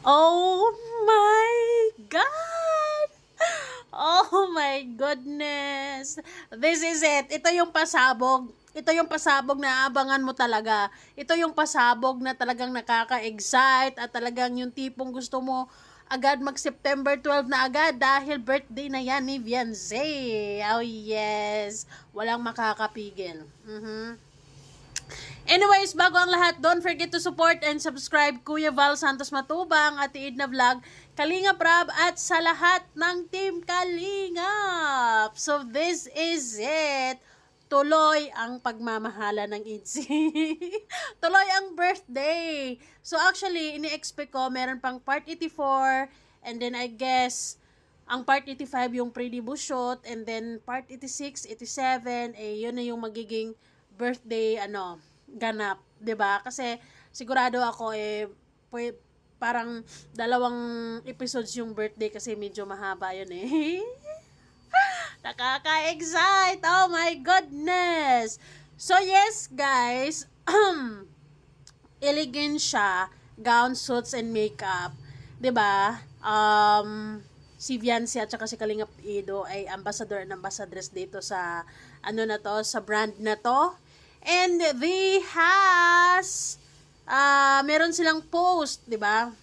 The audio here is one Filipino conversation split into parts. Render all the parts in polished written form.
Oh my God! Oh my goodness! This is it. Ito yung pasabog. Ito yung pasabog na abangan mo talaga. Ito yung pasabog na talagang nakaka-excite at talagang yung tipong gusto mo agad mag-September 12 na agad dahil birthday na yan ni Beyonce. Oh yes! Walang makakapigil. Anyways, bago ang lahat, don't forget to support and subscribe Kuya Val Santos Matubang at Idna Vlog, Kalingap Rab at sa lahat ng Team Kalingap. So this is it. Tuloy ang pagmamahala ng IDSI. Tuloy ang birthday. So actually, ini-expect ko meron pang part 84 and then I guess ang part 85 yung pre-debut shoot and then part 86, 87 yun na yung magiging birthday ganap, 'di ba? Kasi sigurado ako parang dalawang episodes yung birthday kasi medyo mahaba yun eh. Nakaka-excite. Oh my goodness. So yes, guys, elegant siya, gown, suits and makeup, 'di ba? Si Viancy at saka si Kalingap Ido ay ambassador and ambassadress dito sa sa brand na to. And they meron silang post, 'di ba?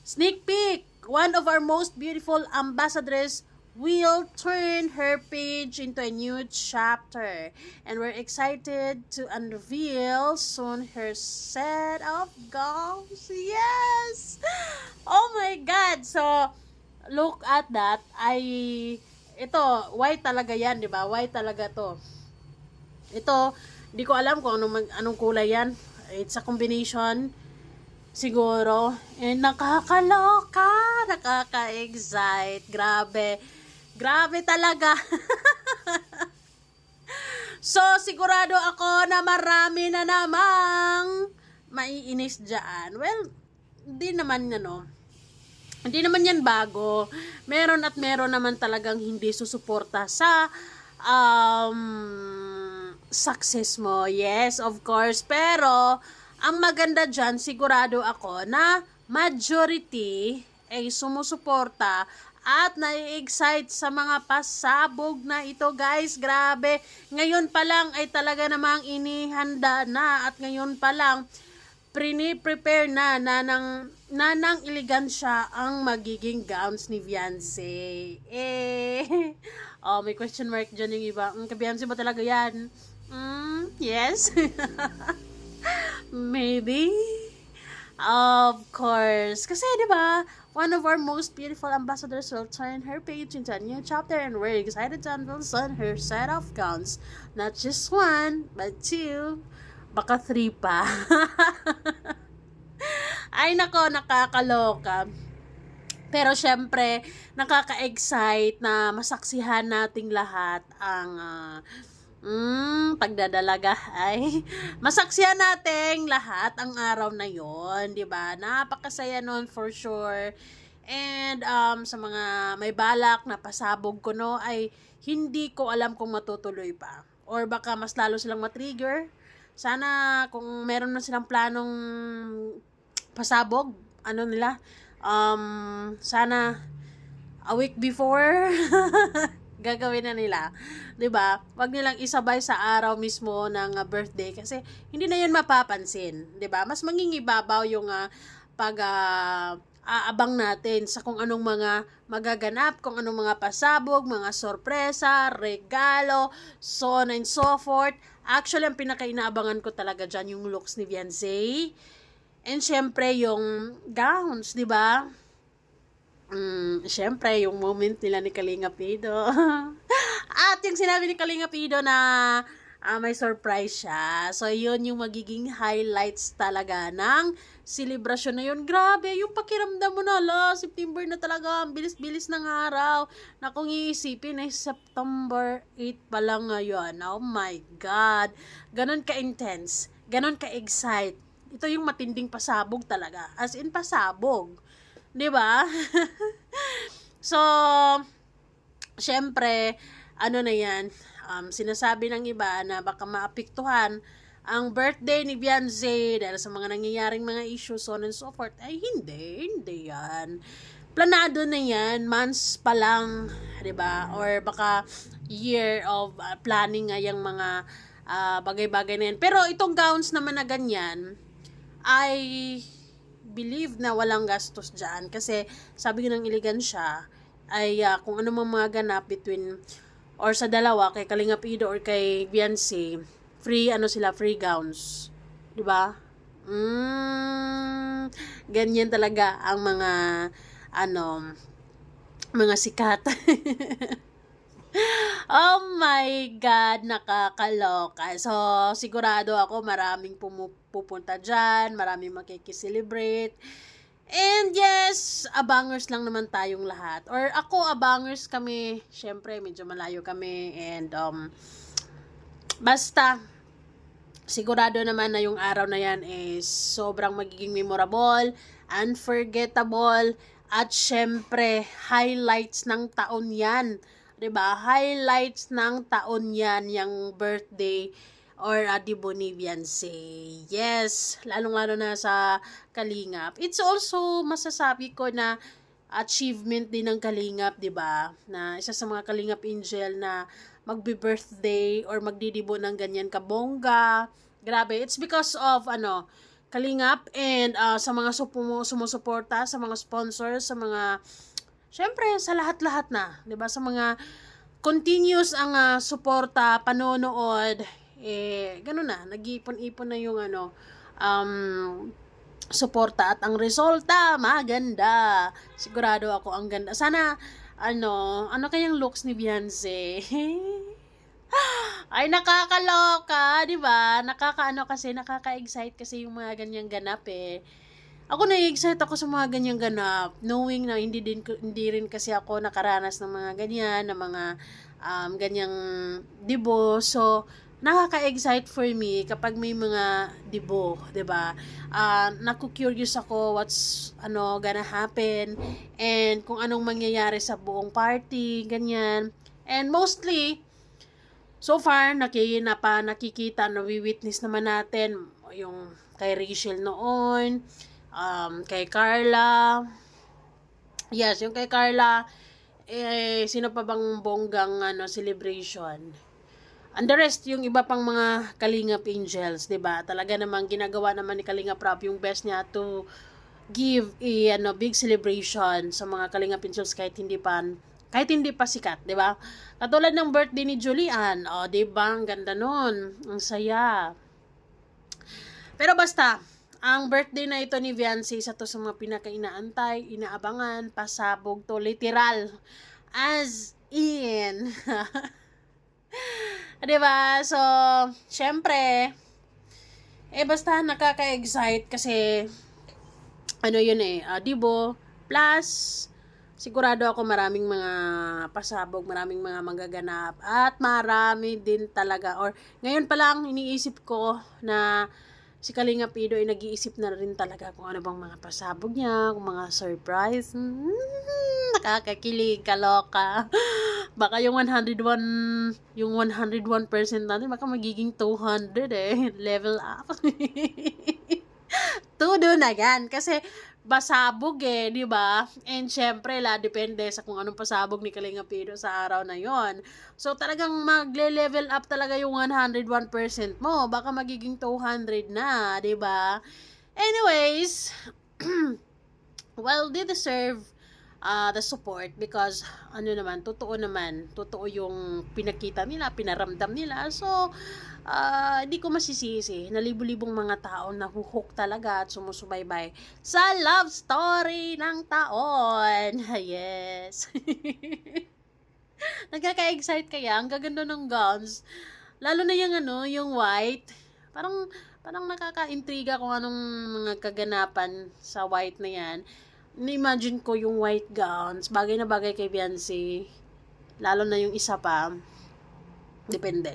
Sneak peek. One of our most beautiful ambassadors will turn her page into a new chapter. And we're excited to unveil soon her set of gowns. Yes! Oh my God! So, look at that. Ito, white talaga yan, di ba? White talaga to. Ito, di ko alam kung anong kulay yan. It's a combination. Siguro. Nakakaloka. Nakaka-excite. Grabe. Grabe talaga. So, sigurado ako na marami na namang maiinis dyan. Well, hindi naman yan bago. Meron at meron naman talagang hindi susuporta sa success mo. Yes, of course. Pero, ang maganda dyan, sigurado ako na majority ay sumusuporta at nai-excite sa mga pasabog na ito, guys. Grabe. Ngayon pa lang ay talaga namang inihanda na at ngayon pa lang prepare na ng elegansya ang magiging gowns ni Beyonce. Oh, may question mark dyan yung iba. Ka-Beyonce ba talaga yan? Yes. Maybe. Of course. Kasi, di ba, one of our most beautiful ambassadors will turn her page into a new chapter and we're excited to unveil soon her set of gowns. Not just one, but two. Baka 3 pa. Ay nako, nakakaloka. Pero syempre, nakaka-excite na masaksihan nating lahat ang pagdadalaga ay masaksihan nating lahat ang araw na yon, 'di ba? Napakasaya noon for sure. And sa mga may balak na pasabog ko ay hindi ko alam kung matutuloy pa or baka mas lalo silang matrigger. Sana kung meron na silang planong pasabog, sana a week before gagawin na nila. 'Di ba? Wag nilang isabay sa araw mismo ng birthday kasi hindi na 'yun mapapansin, 'di ba? Mas mangingibabaw yung aabang natin sa kung anong mga magaganap, kung anong mga pasabog, mga sorpresa, regalo, so on and so forth. Actually, ang pinaka-inaabangan ko talaga dyan yung looks ni Beyonce. And syempre, yung gowns, di ba? Syempre, yung moment nila ni Kalingap Ido. At yung sinabi ni Kalingap Ido na may surprise siya. So, yun yung magiging highlights talaga ng celebration na yun. Grabe, yung pakiramdam mo na, September na talaga, ang bilis-bilis ng araw. Na kung iisipin ay September 8 pa lang ngayon. Oh my God. Ganon ka-intense. Ganon ka-excite. Ito yung matinding pasabog talaga. As in, pasabog. 'Di ba? So, syempre, na yan, sinasabi ng iba na baka maapektuhan ang birthday ni Beyonce dahil sa mga nangyayaring mga issues, so on and so forth, ay hindi yan. Planado na yan, months pa lang, 'di ba? Or baka year of planning nga yung mga bagay-bagay na yan. Pero itong gowns naman na ganyan, I believe na walang gastos dyan. Kasi sabi ng Elegansya, ay kung ano mga ganap between or sa dalawa, kay Kalingap Ido or kay Beyonce, free free gowns. 'Di ba? Ganyan talaga ang mga mga sikat. Oh my God, nakakaloka. So, sigurado ako maraming pupunta dyan, maraming makikiselebrate. And yes, abangers lang naman tayong lahat. Or ako, abangers kami. Syempre, medyo malayo kami. And, basta, sigurado naman na yung araw na yan is sobrang magiging memorable, unforgettable, at syempre, highlights ng taon yan. 'Di ba? Highlights ng taon yan, yung birthday or Dibo ni Beyonce. Yes, lalong-lalo na sa Kalingap. It's also masasabi ko na achievement din ng Kalingap, 'di ba? Na isa sa mga Kalingap Angel na magbi-birthday or magdidibo ng ganyan kabongga. Grabe, it's because of Kalingap and sa mga sumusuporta, sa mga sponsors, sa mga syempre sa lahat-lahat na, 'di ba? Sa mga continuous ang suporta, panonood, gano'n na, nag-iipon-ipon na yung suporta at ang resulta maganda. Sigurado ako ang ganda. Sana ano kayang looks ni Beyonce? Ay, nakakaloka, 'di ba? Nakaka-excite kasi yung mga ganyang ganap Ako na-excite ako sa mga ganyang ganap, knowing na hindi rin kasi ako nakaranas ng mga ganyan, ng mga ganyang dibo. So, nakaka-excite for me kapag may mga dibo, 'di ba? Naku-curious ako what's gonna happen and kung anong mangyayari sa buong party, ganyan. And mostly so far, nakikita, nawi-witness naman natin yung kay Rachel noon, kay Carla. Yes, yung kay Carla, sino pa bang bonggang celebration? And the rest, yung iba pang mga Kalingap Angels, 'di ba? Talaga namang ginagawa naman ni Kalingap Rob yung best niya to give a big celebration sa mga Kalingap Angels kahit hindi pa sikat, 'di ba? Katulad ng birthday ni Julian, 'di ba? Ang ganda noon, ang saya. Pero basta, ang birthday na ito ni Beyonce, isa to sa mga pinaka-inaantay, inaabangan, pasabog to, literal. As in. 'Di ba? So, syempre, basta nakaka-excite kasi Dibo, plus sigurado ako maraming mga pasabog, maraming mga magaganap, at marami din talaga, or ngayon pa lang iniisip ko na si Kalingap Ido ay nag-iisip na rin talaga kung ano bang mga pasabog niya, kung mga surprise. Nakakakilig, kaloka. Baka yung 101% natin, baka magiging 200 level up. Todo na yan. Kasi basabog di ba? And syempre, depende sa kung anong pasabog ni Kalingap Ido sa araw na yon. So, talagang magle-level up talaga yung 101% mo. Baka magiging 200 na, di ba? Anyways, well, they deserve the support because totoo yung pinakita nila, pinaramdam nila. So, hindi ko masisisi na libo-libong mga tao na huhok talaga at sumusubaybay sa love story ng taon. Yes. Nagkaka-excite kaya, ang gaganda ng gowns. Lalo na yung white. Parang nakaka-intriga kung anong mga kaganapan sa white na yan. Na-imagine ko yung white gowns, bagay na bagay kay Beyonce. Lalo na yung isa pa. Depende.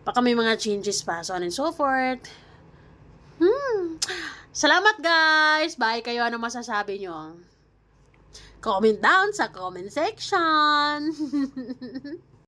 Baka may mga changes pa, so on and so forth. Salamat guys! Bye kayo, ano masasabi nyo? Comment down sa comment section!